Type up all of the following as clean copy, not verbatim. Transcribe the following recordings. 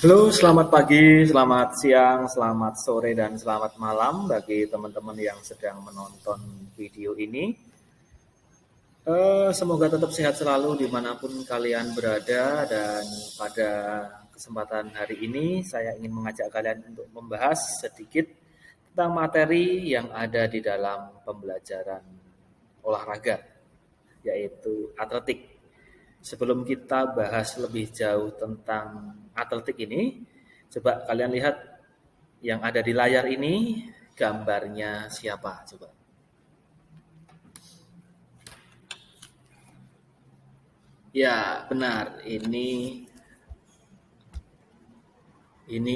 Halo, selamat pagi, selamat siang, selamat sore, dan selamat malam bagi teman-teman yang sedang menonton video ini. Semoga tetap sehat selalu dimanapun kalian berada, dan pada kesempatan hari ini saya ingin mengajak kalian untuk membahas sedikit tentang materi yang ada di dalam pembelajaran olahraga, yaitu atletik. Sebelum kita bahas lebih jauh tentang atletik ini, coba kalian lihat yang ada di layar ini, gambarnya siapa? Coba. Ya, benar. Ini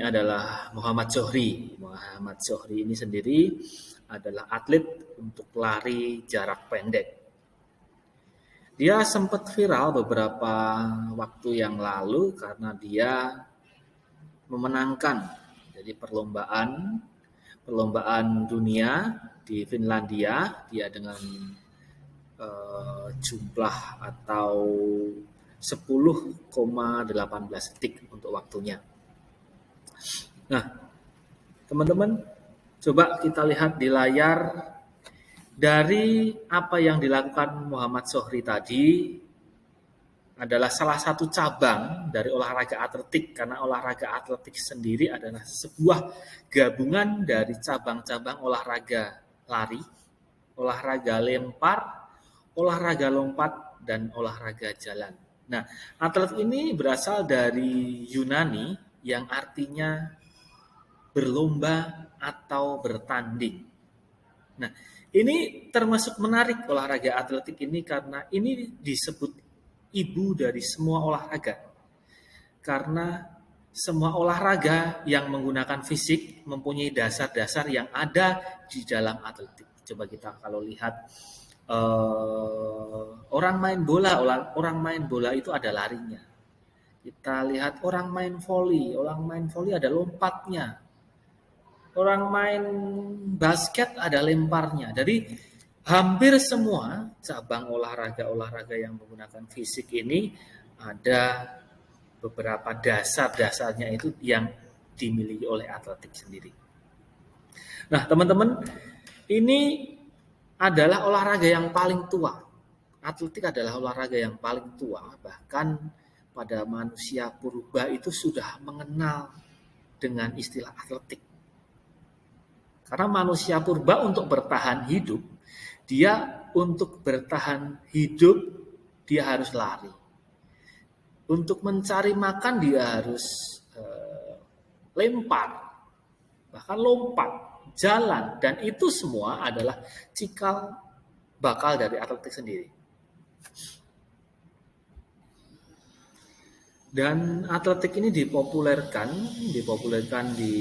adalah Muhammad Zohri. Muhammad Zohri ini sendiri adalah atlet untuk lari jarak pendek. Dia sempat viral beberapa waktu yang lalu karena dia memenangkan jadi perlombaan dunia di Finlandia. Dia dengan jumlah atau 10,18 detik untuk waktunya. Nah, teman-teman, coba kita lihat di layar dari apa yang dilakukan Muhammad Zohri tadi adalah salah satu cabang dari olahraga atletik, karena olahraga atletik sendiri adalah sebuah gabungan dari cabang-cabang olahraga lari, olahraga lempar, olahraga lompat, dan olahraga jalan. Nah, atlet ini berasal dari Yunani yang artinya berlomba atau bertanding. Nah, ini termasuk menarik olahraga atletik ini karena ini disebut ibu dari semua olahraga. Karena semua olahraga yang menggunakan fisik mempunyai dasar-dasar yang ada di dalam atletik. Coba kita kalau lihat orang main bola, orang main bola itu ada larinya. Kita lihat orang main volley ada lompatnya. Orang main basket ada lemparnya. Jadi hampir semua cabang olahraga yang menggunakan fisik ini ada beberapa dasar-dasarnya itu yang dimiliki oleh atletik sendiri. Nah, teman-teman, ini adalah olahraga yang paling tua. Atletik adalah olahraga yang paling tua, bahkan pada manusia purba itu sudah mengenal dengan istilah atletik. Karena manusia purba untuk bertahan hidup, dia harus lari. Untuk mencari makan dia harus lempar, bahkan lompat, jalan, dan itu semua adalah cikal bakal dari atletik sendiri. Dan atletik ini dipopulerkan di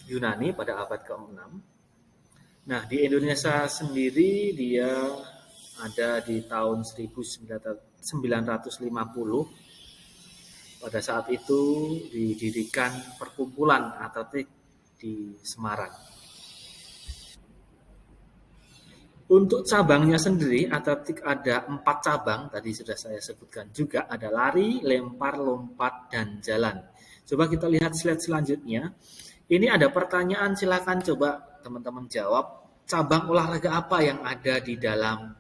Yunani pada abad ke-6. Nah, di Indonesia sendiri dia ada di tahun 1950. Pada saat itu didirikan perkumpulan atletik di Semarang. Untuk cabangnya sendiri, atletik ada 4 cabang, tadi sudah saya sebutkan juga, ada lari, lempar, lompat, dan jalan. Coba kita lihat slide selanjutnya. Ini ada pertanyaan, silakan coba teman-teman jawab. Cabang olahraga apa yang ada di dalam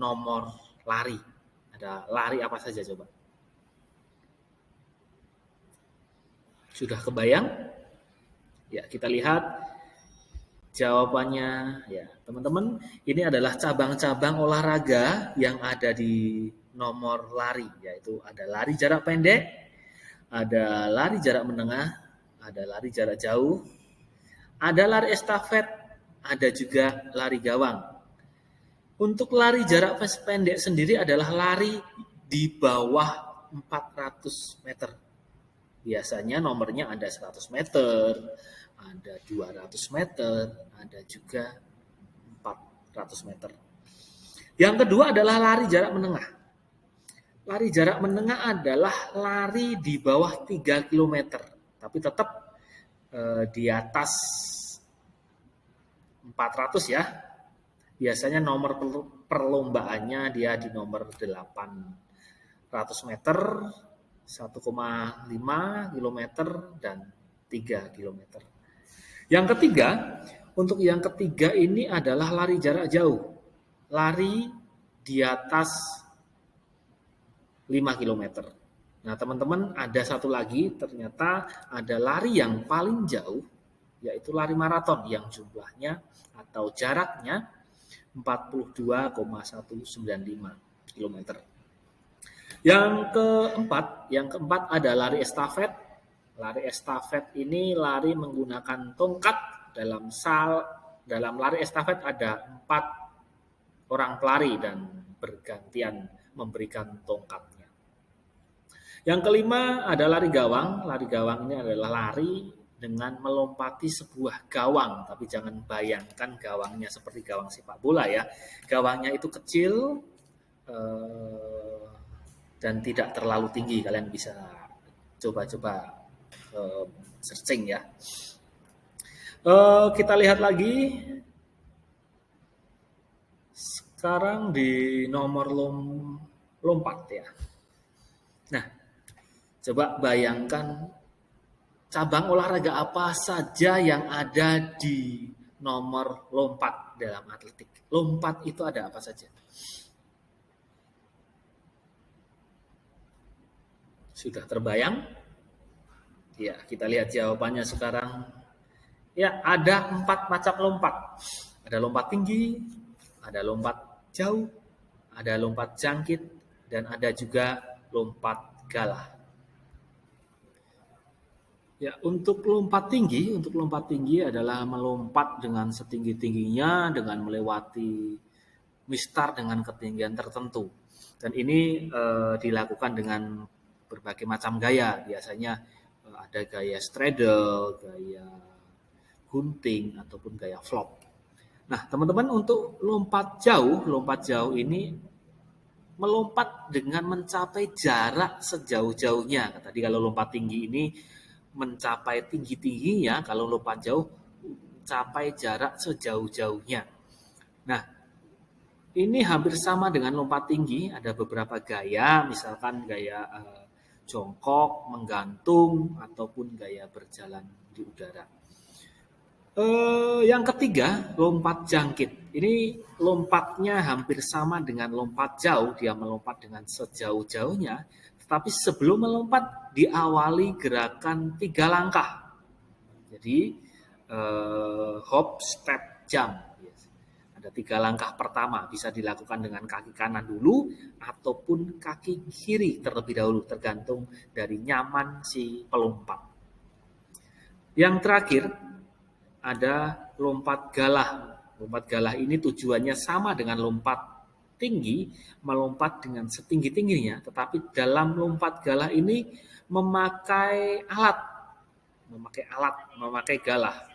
nomor lari? Ada lari apa saja coba? Sudah kebayang? Ya, kita lihat jawabannya. Ya, teman-teman, ini adalah cabang-cabang olahraga yang ada di nomor lari, yaitu ada lari jarak pendek, ada lari jarak menengah, ada lari jarak jauh, ada lari estafet, ada juga lari gawang. Untuk lari jarak pendek sendiri adalah lari di bawah 400 meter. Biasanya nomornya ada 100 meter, ada 200 meter, ada juga 400 meter. Yang kedua adalah lari jarak menengah. Lari jarak menengah adalah lari di bawah 3 km, tapi tetap di atas 400 ya. Biasanya nomor perlombaannya dia di nomor 800 meter, 1,5 km dan 3 km. Yang ketiga, untuk yang ketiga ini adalah lari jarak jauh. Lari di atas 5 km. Nah, teman-teman, ada satu lagi, ternyata ada lari yang paling jauh, yaitu lari maraton yang jumlahnya atau jaraknya 42,195 km. Yang keempat ada lari estafet. Lari estafet ini lari menggunakan tongkat. Dalam lari estafet ada 4 orang pelari dan bergantian memberikan tongkatnya. Yang kelima ada lari gawang. Lari gawang ini adalah lari dengan melompati sebuah gawang, tapi jangan bayangkan gawangnya seperti gawang sepak bola ya. Gawangnya itu kecil dan tidak terlalu tinggi. Kalian bisa coba-coba searching ya. Kita lihat lagi. Sekarang di nomor lompat ya. Nah, coba bayangkan cabang olahraga apa saja yang ada di nomor lompat dalam atletik. Lompat itu ada apa saja? Sudah terbayang? Ya, kita lihat jawabannya sekarang. Ya, ada 4 macam lompat. Ada lompat tinggi, ada lompat jauh, ada lompat jangkit, dan ada juga lompat galah. Ya, untuk lompat tinggi adalah melompat dengan setinggi-tingginya dengan melewati mistar dengan ketinggian tertentu. Dan ini dilakukan dengan berbagai macam gaya. Biasanya ada gaya straddle, gaya gunting, ataupun gaya flop. Nah, teman-teman, untuk lompat jauh ini melompat dengan mencapai jarak sejauh-jauhnya. Tadi kalau lompat tinggi ini mencapai tinggi-tingginya, kalau lompat jauh mencapai jarak sejauh-jauhnya. Nah, ini hampir sama dengan lompat tinggi, ada beberapa gaya, misalkan gaya jongkok, menggantung, ataupun gaya berjalan di udara. Yang ketiga, lompat jangkit. Ini lompatnya hampir sama dengan lompat jauh, dia melompat dengan sejauh-jauhnya, tetapi sebelum melompat diawali gerakan 3 langkah. Jadi hop, step, jump. Ada 3 langkah pertama, bisa dilakukan dengan kaki kanan dulu ataupun kaki kiri terlebih dahulu, tergantung dari nyaman si pelompat. Yang terakhir ada lompat galah. Lompat galah ini tujuannya sama dengan lompat tinggi, melompat dengan setinggi-tingginya, tetapi dalam lompat galah ini memakai galah.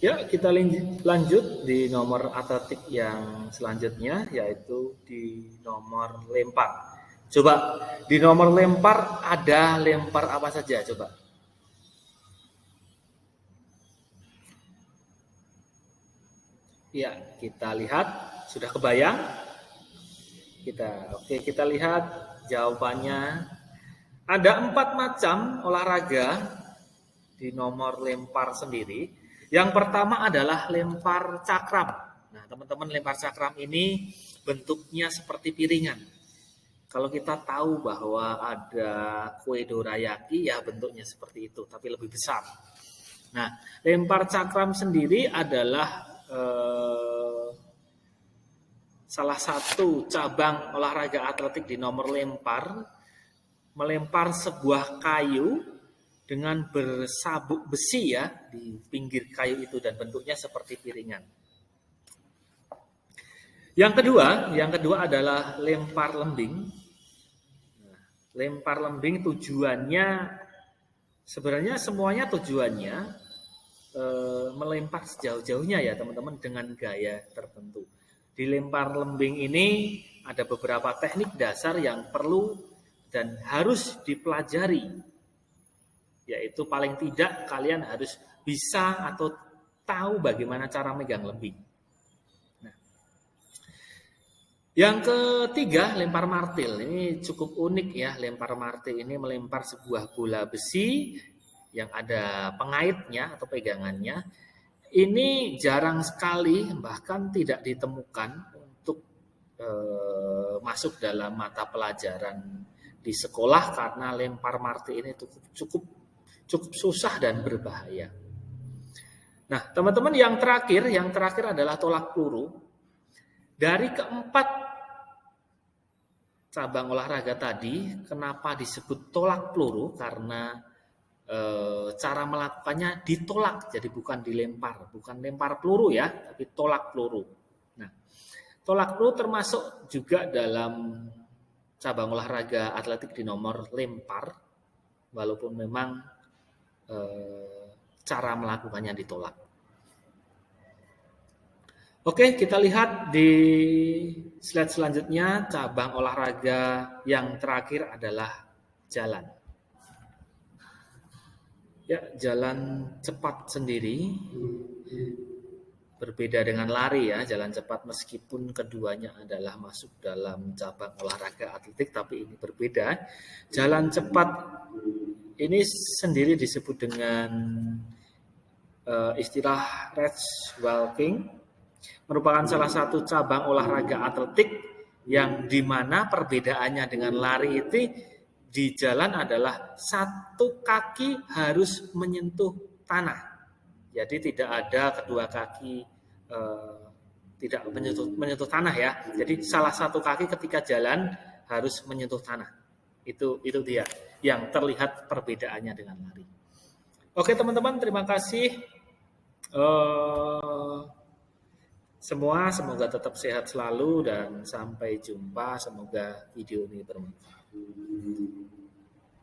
Ya, kita lanjut di nomor atletik yang selanjutnya, yaitu di nomor lempar. Coba, di nomor lempar ada lempar apa saja, coba. Ya, kita lihat, sudah kebayang? Kita lihat jawabannya. Ada 4 macam olahraga di nomor lempar sendiri. Yang pertama adalah lempar cakram. Nah, teman-teman, lempar cakram ini bentuknya seperti piringan. Kalau kita tahu bahwa ada kue dorayaki, ya bentuknya seperti itu, tapi lebih besar. Nah, lempar cakram sendiri adalah salah satu cabang olahraga atletik di nomor lempar. Melempar sebuah kayu dengan bersabuk besi ya di pinggir kayu itu dan bentuknya seperti piringan. Yang kedua adalah lempar lembing. Nah, lempar lembing tujuannya sebenarnya semuanya tujuannya melempar sejauh-jauhnya ya teman-teman dengan gaya tertentu. Di lempar lembing ini ada beberapa teknik dasar yang perlu dan harus dipelajari. Yaitu paling tidak kalian harus bisa atau tahu bagaimana cara megang lembing. Nah, Yang ketiga, lempar martil. Ini cukup unik ya, lempar martil ini melempar sebuah bola besi yang ada pengaitnya atau pegangannya. Ini jarang sekali, bahkan tidak ditemukan untuk masuk dalam mata pelajaran di sekolah karena lempar martil ini cukup susah dan berbahaya. Nah, teman-teman, yang terakhir adalah tolak peluru. Dari keempat cabang olahraga tadi, kenapa disebut tolak peluru? Karena cara melakukannya ditolak, jadi bukan dilempar, bukan lempar peluru ya, tapi tolak peluru. Nah, tolak peluru termasuk juga dalam cabang olahraga atletik di nomor lempar, walaupun memang cara melakukannya ditolak. Oke, kita lihat di slide selanjutnya, cabang olahraga yang terakhir adalah jalan. Ya, jalan cepat sendiri berbeda dengan lari ya, jalan cepat meskipun keduanya adalah masuk dalam cabang olahraga atletik, tapi ini berbeda. Jalan cepat ini sendiri disebut dengan istilah race walking, merupakan salah satu cabang olahraga atletik yang dimana perbedaannya dengan lari itu di jalan adalah satu kaki harus menyentuh tanah. Jadi tidak ada kedua kaki tidak menyentuh tanah ya. Jadi salah satu kaki ketika jalan harus menyentuh tanah. Itu dia yang terlihat perbedaannya dengan lari. Oke teman-teman, terima kasih. Semua semoga tetap sehat selalu dan sampai jumpa. Semoga video ini bermanfaat.